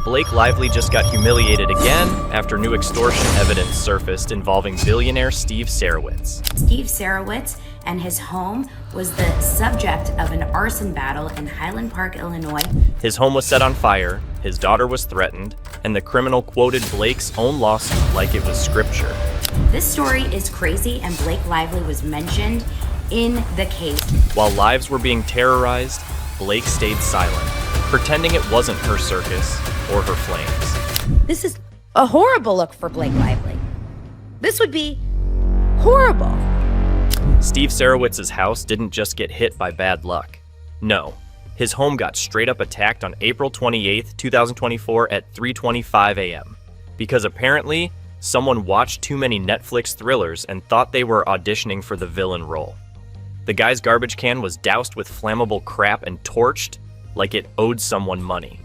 Blake Lively just got humiliated again after new extortion evidence surfaced involving billionaire Steve Sarowitz. Steve Sarowitz and his home was the subject of an arson battle in Highland Park, Illinois. His home was set on fire, his daughter was threatened, and the criminal quoted Blake's own lawsuit like it was scripture. This story is crazy, and Blake Lively was mentioned in the case. While lives were being terrorized, Blake stayed silent, pretending it wasn't her circus or her flames. This is a horrible look for Blake Lively. This would be horrible. Steve Sarowitz's house didn't just get hit by bad luck. No, his home got straight up attacked on April 28, 2024 at 3:25 a.m. because apparently someone watched too many Netflix thrillers and thought they were auditioning for the villain role. The guy's garbage can was doused with flammable crap and torched like it owed someone money.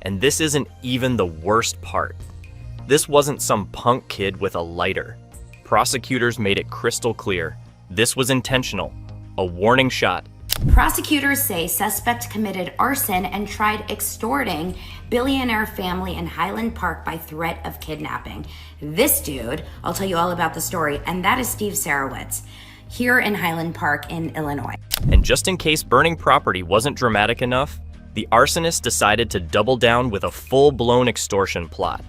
And this isn't even the worst part. This wasn't some punk kid with a lighter. Prosecutors made it crystal clear. This was intentional, a warning shot. Prosecutors say suspect committed arson and tried extorting billionaire family in Highland Park by threat of kidnapping. This dude, I'll tell you all about the story, and that is Steve Sarowitz, here in Highland Park in Illinois. And just in case burning property wasn't dramatic enough, the arsonist decided to double down with a full-blown extortion plot.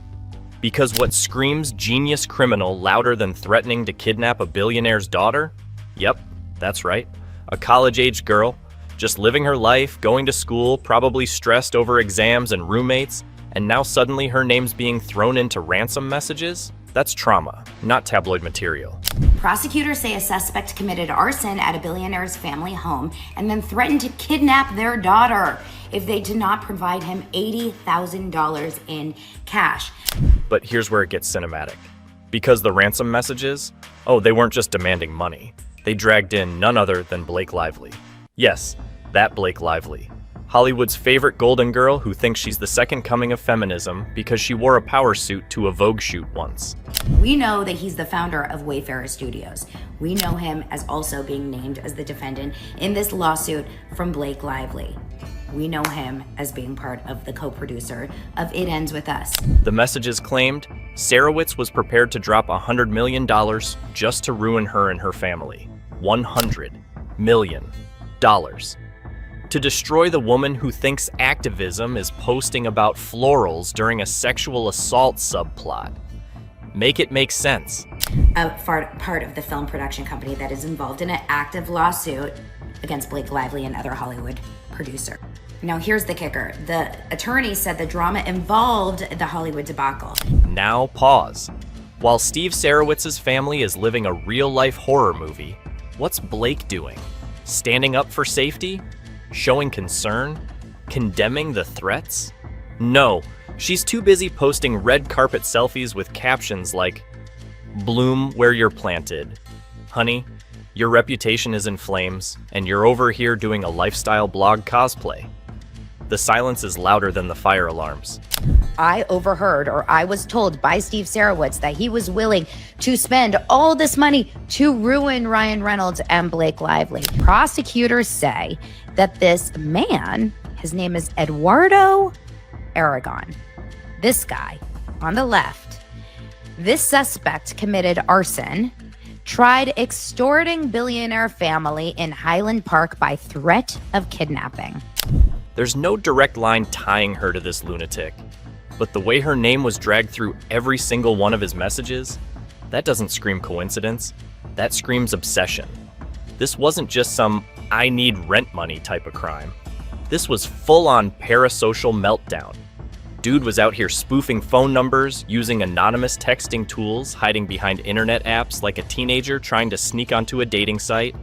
Because what screams genius criminal louder than threatening to kidnap a billionaire's daughter? Yep, that's right. A college-age girl, just living her life, going to school, probably stressed over exams and roommates, and now suddenly her name's being thrown into ransom messages? That's trauma, not tabloid material. Prosecutors say a suspect committed arson at a billionaire's family home and then threatened to kidnap their daughter if they did not provide him $80,000 in cash. But here's where it gets cinematic. Because the ransom messages, they weren't just demanding money. They dragged in none other than Blake Lively. Yes, that Blake Lively. Hollywood's favorite golden girl who thinks she's the second coming of feminism because she wore a power suit to a Vogue shoot once. We know that he's the founder of Wayfarer Studios. We know him as also being named as the defendant in this lawsuit from Blake Lively. We know him as being part of the co-producer of It Ends With Us. The messages claimed Sarowitz was prepared to drop $100 million just to ruin her and her family. $100 million. To destroy the woman who thinks activism is posting about florals during a sexual assault subplot. Make it make sense. A part of the film production company that is involved in an active lawsuit against Blake Lively and other Hollywood producer. Now here's the kicker. The attorney said the drama involved the Hollywood debacle. Now pause. While Steve Sarowitz's family is living a real-life horror movie, what's Blake doing? Standing up for safety? Showing concern? Condemning the threats? No, she's too busy posting red carpet selfies with captions like, "Bloom where you're planted. Honey, your reputation is in flames, and you're over here doing a lifestyle blog cosplay." The silence is louder than the fire alarms. I overheard, or I was told by Steve Sarowitz, that he was willing to spend all this money to ruin Ryan Reynolds and Blake Lively. Prosecutors say that this man, his name is Eduardo Aragon. This guy on the left, this suspect committed arson, tried extorting billionaire family in Highland Park by threat of kidnapping. There's no direct line tying her to this lunatic, but the way her name was dragged through every single one of his messages, that doesn't scream coincidence. That screams obsession. This wasn't just some I need rent money type of crime. This was full-on parasocial meltdown. Dude was out here spoofing phone numbers, using anonymous texting tools, hiding behind internet apps like a teenager trying to sneak onto a dating site.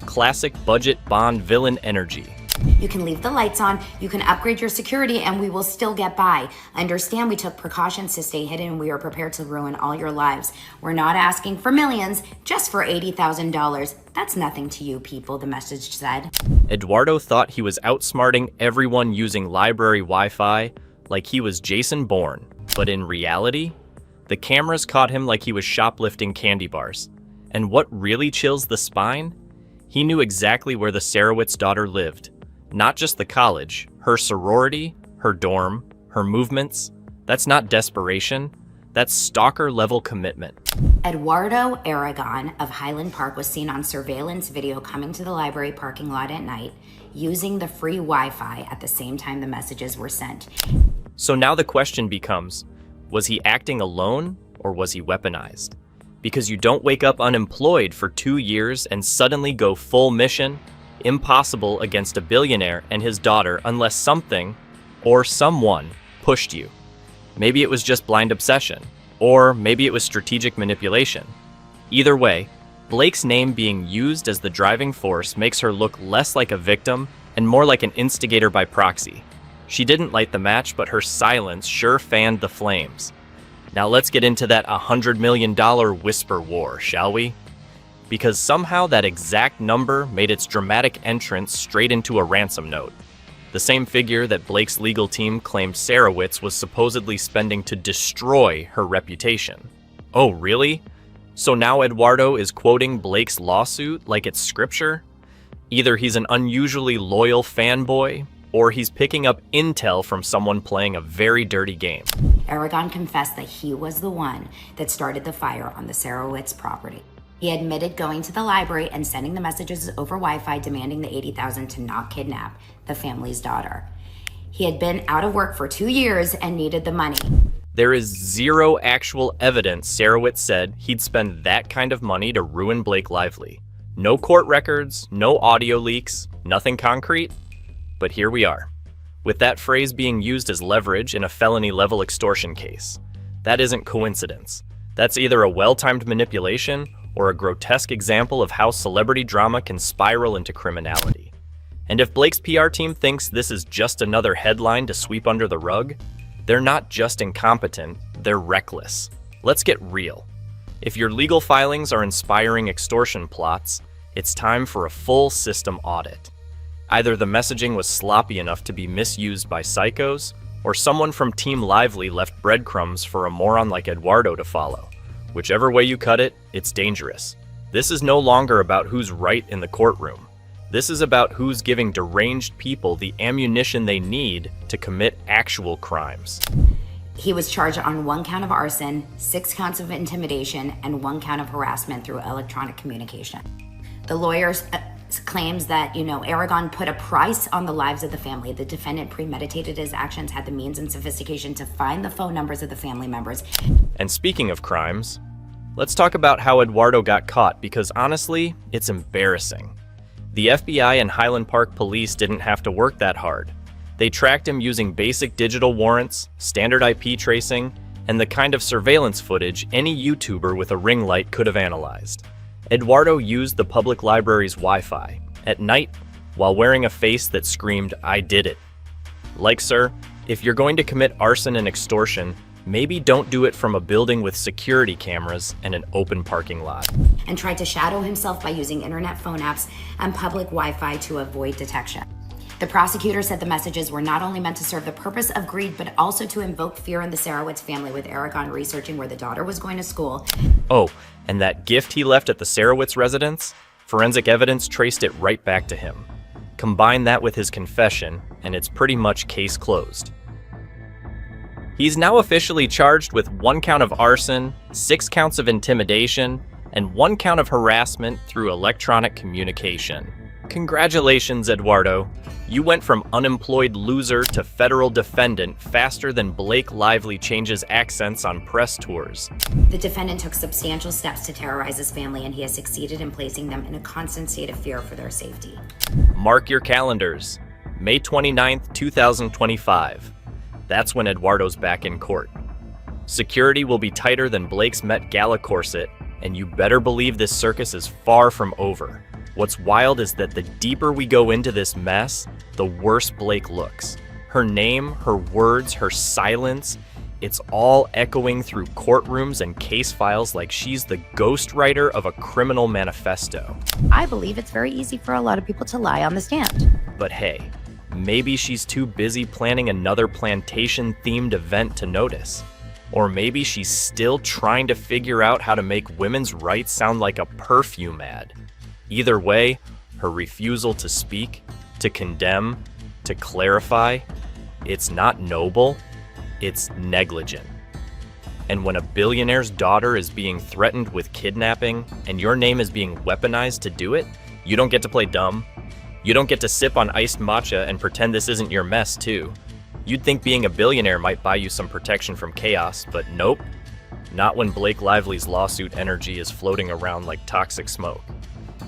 Classic budget Bond villain energy. You can leave the lights on, you can upgrade your security, and we will still get by. Understand we took precautions to stay hidden. We are prepared to ruin all your lives. We're not asking for millions, just for $80,000. That's nothing to you people, the message said. Eduardo thought he was outsmarting everyone using library Wi-Fi like he was Jason Bourne. But in reality, the cameras caught him like he was shoplifting candy bars. And what really chills the spine? He knew exactly where the Sarowitz daughter lived. Not just the college, her sorority, her dorm, her movements, That's not desperation. That's stalker-level commitment. Eduardo Aragon of Highland Park was seen on surveillance video coming to the library parking lot at night, using the free Wi-Fi at the same time the messages were sent. So now the question becomes, was he acting alone or was he weaponized? Because you don't wake up unemployed for 2 years and suddenly go full mission, impossible against a billionaire and his daughter unless something or someone pushed you. Maybe it was just blind obsession, or maybe it was strategic manipulation. Either way, Blake's name being used as the driving force makes her look less like a victim and more like an instigator by proxy. She didn't light the match, but her silence sure fanned the flames. Now let's get into that $100 million whisper war, shall we? Because somehow that exact number made its dramatic entrance straight into a ransom note. The same figure that Blake's legal team claimed Sarowitz was supposedly spending to destroy her reputation. Oh, really? So now Eduardo is quoting Blake's lawsuit like it's scripture? Either he's an unusually loyal fanboy, or he's picking up intel from someone playing a very dirty game. Aragon confessed that he was the one that started the fire on the Sarowitz property. He admitted going to the library and sending the messages over Wi-Fi demanding the $80,000 to not kidnap the family's daughter. He had been out of work for 2 years and needed the money. There is zero actual evidence Sarowitz said he'd spend that kind of money to ruin Blake Lively. No court records, no audio leaks, nothing concrete. But here we are, with that phrase being used as leverage in a felony-level extortion case. That isn't coincidence. That's either a well-timed manipulation or a grotesque example of how celebrity drama can spiral into criminality. And if Blake's PR team thinks this is just another headline to sweep under the rug, they're not just incompetent, they're reckless. Let's get real. If your legal filings are inspiring extortion plots, it's time for a full system audit. Either the messaging was sloppy enough to be misused by psychos, or someone from Team Lively left breadcrumbs for a moron like Eduardo to follow. Whichever way you cut it, it's dangerous. This is no longer about who's right in the courtroom. This is about who's giving deranged people the ammunition they need to commit actual crimes. He was charged on 1 count of arson, 6 counts of intimidation, and 1 count of harassment through electronic communication. The lawyers claims that, Aragon put a price on the lives of the family. The defendant premeditated his actions, had the means and sophistication to find the phone numbers of the family members. And speaking of crimes, let's talk about how Eduardo got caught, because honestly, it's embarrassing. The FBI and Highland Park police didn't have to work that hard. They tracked him using basic digital warrants, standard IP tracing, and the kind of surveillance footage any YouTuber with a ring light could have analyzed. Eduardo used the public library's Wi-Fi at night while wearing a face that screamed, "I did it." Like, sir, if you're going to commit arson and extortion, maybe don't do it from a building with security cameras and an open parking lot. And tried to shadow himself by using internet phone apps and public Wi-Fi to avoid detection. The prosecutor said the messages were not only meant to serve the purpose of greed, but also to invoke fear in the Sarowitz family, with Aragon researching where the daughter was going to school. Oh, and that gift he left at the Sarowitz residence? Forensic evidence traced it right back to him. Combine that with his confession, and it's pretty much case closed. He's now officially charged with 1 count of arson, 6 counts of intimidation, and 1 count of harassment through electronic communication. Congratulations, Eduardo. You went from unemployed loser to federal defendant faster than Blake Lively changes accents on press tours. The defendant took substantial steps to terrorize his family, and he has succeeded in placing them in a constant state of fear for their safety. Mark your calendars. May 29th, 2025. That's when Eduardo's back in court. Security will be tighter than Blake's Met Gala corset, and you better believe this circus is far from over. What's wild is that the deeper we go into this mess, the worse Blake looks. Her name, her words, her silence, it's all echoing through courtrooms and case files like she's the ghostwriter of a criminal manifesto. I believe it's very easy for a lot of people to lie on the stand. But hey, maybe she's too busy planning another plantation-themed event to notice. Or maybe she's still trying to figure out how to make women's rights sound like a perfume ad. Either way, her refusal to speak, to condemn, to clarify, it's not noble, it's negligent. And when a billionaire's daughter is being threatened with kidnapping and your name is being weaponized to do it, you don't get to play dumb. You don't get to sip on iced matcha and pretend this isn't your mess, too. You'd think being a billionaire might buy you some protection from chaos, but nope. Not when Blake Lively's lawsuit energy is floating around like toxic smoke.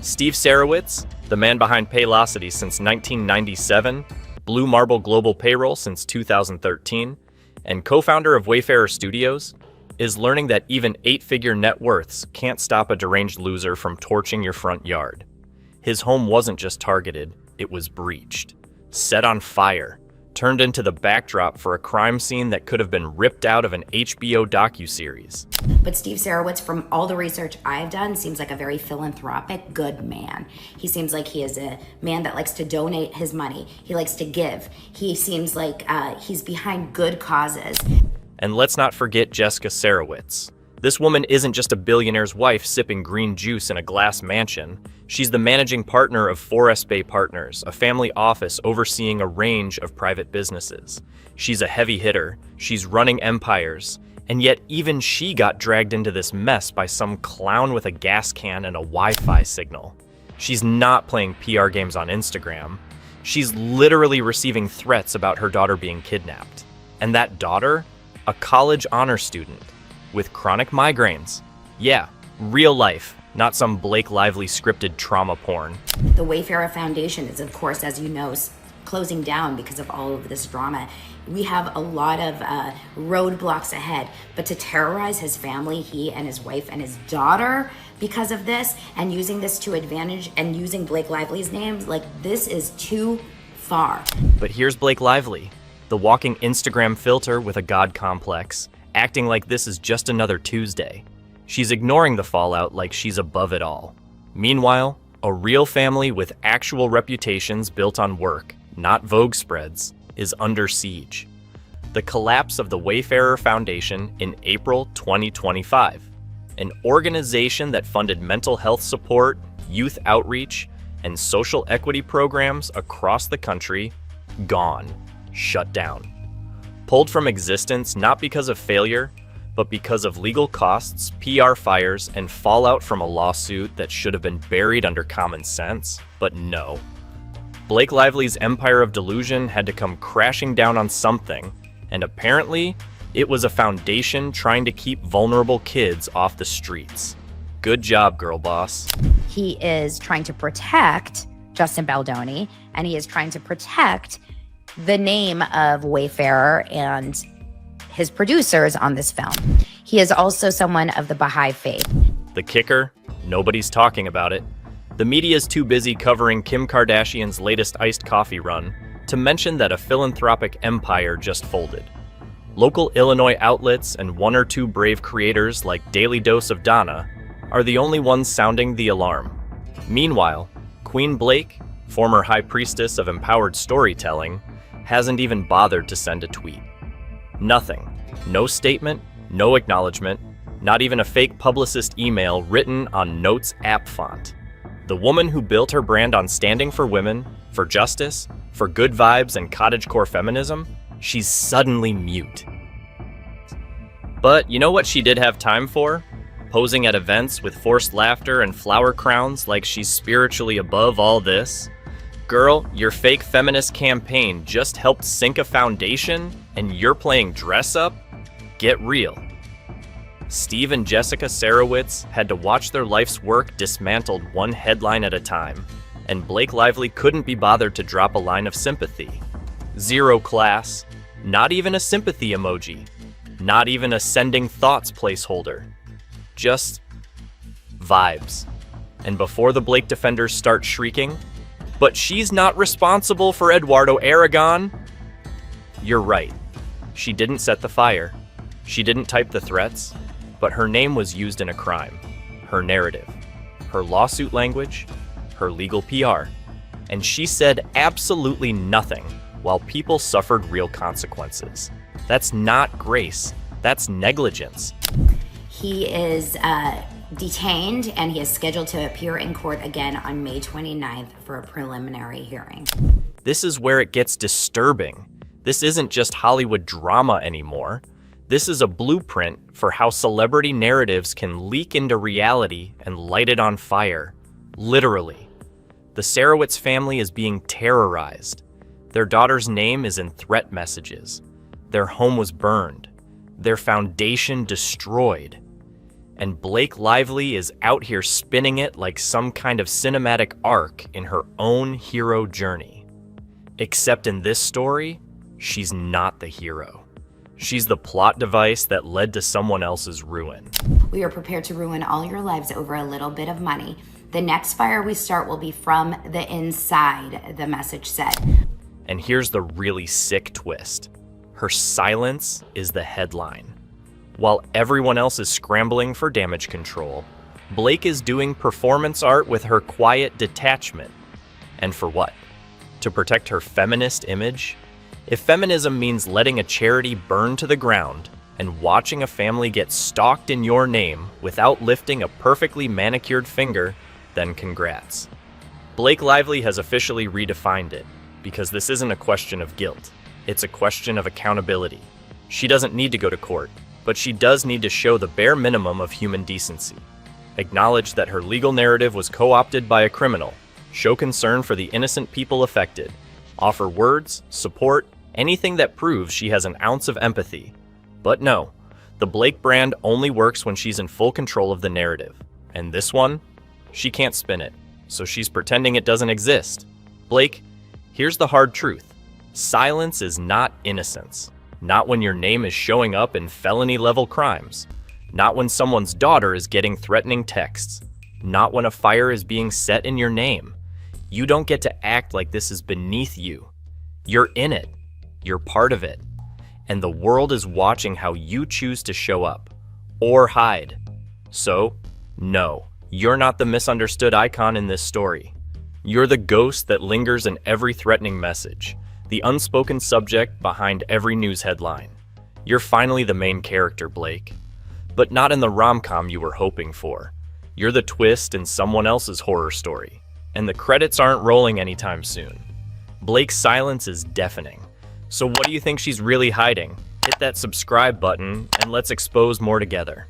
Steve Sarowitz, the man behind Paylocity since 1997, Blue Marble Global Payroll since 2013, and co-founder of Wayfarer Studios, is learning that even 8-figure net worths can't stop a deranged loser from torching your front yard. His home wasn't just targeted, it was breached, set on fire, turned into the backdrop for a crime scene that could have been ripped out of an HBO docuseries. But Steve Sarowitz, from all the research I've done, seems like a very philanthropic, good man. He seems like he is a man that likes to donate his money. He likes to give. He seems like he's behind good causes. And let's not forget Jessica Sarowitz. This woman isn't just a billionaire's wife sipping green juice in a glass mansion. She's the managing partner of Forest Bay Partners, a family office overseeing a range of private businesses. She's a heavy hitter, she's running empires, and yet even she got dragged into this mess by some clown with a gas can and a Wi-Fi signal. She's not playing PR games on Instagram. She's literally receiving threats about her daughter being kidnapped. And that daughter? A college honor student with chronic migraines. Yeah, real life, not some Blake Lively scripted trauma porn. The Wayfarer Foundation is, of course, as you know, closing down because of all of this drama. We have a lot of roadblocks ahead, but to terrorize his family, he and his wife and his daughter because of this, and using this to advantage and using Blake Lively's name, like, this is too far. But here's Blake Lively, the walking Instagram filter with a god complex, acting like this is just another Tuesday. She's ignoring the fallout like she's above it all. Meanwhile, a real family with actual reputations built on work, not Vogue spreads, is under siege. The collapse of the Wayfarer Foundation in April 2025, an organization that funded mental health support, youth outreach, and social equity programs across the country, gone. Shut down. Pulled from existence not because of failure, but because of legal costs, PR fires, and fallout from a lawsuit that should have been buried under common sense. But no. Blake Lively's empire of delusion had to come crashing down on something, and apparently, it was a foundation trying to keep vulnerable kids off the streets. Good job, girl boss. He is trying to protect Justin Baldoni, and he is trying to protect the name of Wayfarer and his producers on this film. He is also someone of the Baha'i faith. The kicker? Nobody's talking about it. The media is too busy covering Kim Kardashian's latest iced coffee run to mention that a philanthropic empire just folded. Local Illinois outlets and one or two brave creators like Daily Dose of Donna are the only ones sounding the alarm. Meanwhile, Queen Blake, former high priestess of empowered storytelling, hasn't even bothered to send a tweet. Nothing. No statement, no acknowledgement, not even a fake publicist email written on Notes app font. The woman who built her brand on standing for women, for justice, for good vibes and cottagecore feminism, she's suddenly mute. But you know what she did have time for? Posing at events with forced laughter and flower crowns like she's spiritually above all this? Girl, your fake feminist campaign just helped sink a foundation, and you're playing dress up? Get real. Steve and Jessica Sarowitz had to watch their life's work dismantled one headline at a time, and Blake Lively couldn't be bothered to drop a line of sympathy. Zero class, not even a sympathy emoji, not even a sending thoughts placeholder. Just vibes. And before the Blake defenders start shrieking, "But she's not responsible for Eduardo Aragon," you're right. She didn't set the fire. She didn't type the threats, but her name was used in a crime, her narrative, her lawsuit language, her legal PR, and she said absolutely nothing while people suffered real consequences. That's not grace, that's negligence. He is detained, and he is scheduled to appear in court again on May 29th for a preliminary hearing. This is where it gets disturbing. This isn't just Hollywood drama anymore. This is a blueprint for how celebrity narratives can leak into reality and light it on fire. Literally. The Sarowitz family is being terrorized. Their daughter's name is in threat messages. Their home was burned. Their foundation destroyed. And Blake Lively is out here spinning it like some kind of cinematic arc in her own hero journey. Except in this story, she's not the hero. She's the plot device that led to someone else's ruin. We are prepared to ruin all your lives over a little bit of money. The next fire we start will be from the inside, the message said. And here's the really sick twist. Her silence is the headline. While everyone else is scrambling for damage control, Blake is doing performance art with her quiet detachment. And for what? To protect her feminist image? If feminism means letting a charity burn to the ground and watching a family get stalked in your name without lifting a perfectly manicured finger, then congrats. Blake Lively has officially redefined it, because this isn't a question of guilt. It's a question of accountability. She doesn't need to go to court, but she does need to show the bare minimum of human decency. Acknowledge that her legal narrative was co-opted by a criminal. Show concern for the innocent people affected. Offer words, support, anything that proves she has an ounce of empathy. But no, the Blake brand only works when she's in full control of the narrative. And this one? She can't spin it, so she's pretending it doesn't exist. Blake, here's the hard truth. Silence is not innocence. Not when your name is showing up in felony-level crimes. Not when someone's daughter is getting threatening texts. Not when a fire is being set in your name. You don't get to act like this is beneath you. You're in it. You're part of it. And the world is watching how you choose to show up. Or hide. So, no, you're not the misunderstood icon in this story. You're the ghost that lingers in every threatening message. The unspoken subject behind every news headline. You're finally the main character, Blake. But not in the rom-com you were hoping for. You're the twist in someone else's horror story. And the credits aren't rolling anytime soon. Blake's silence is deafening. So what do you think she's really hiding? Hit that subscribe button and let's expose more together.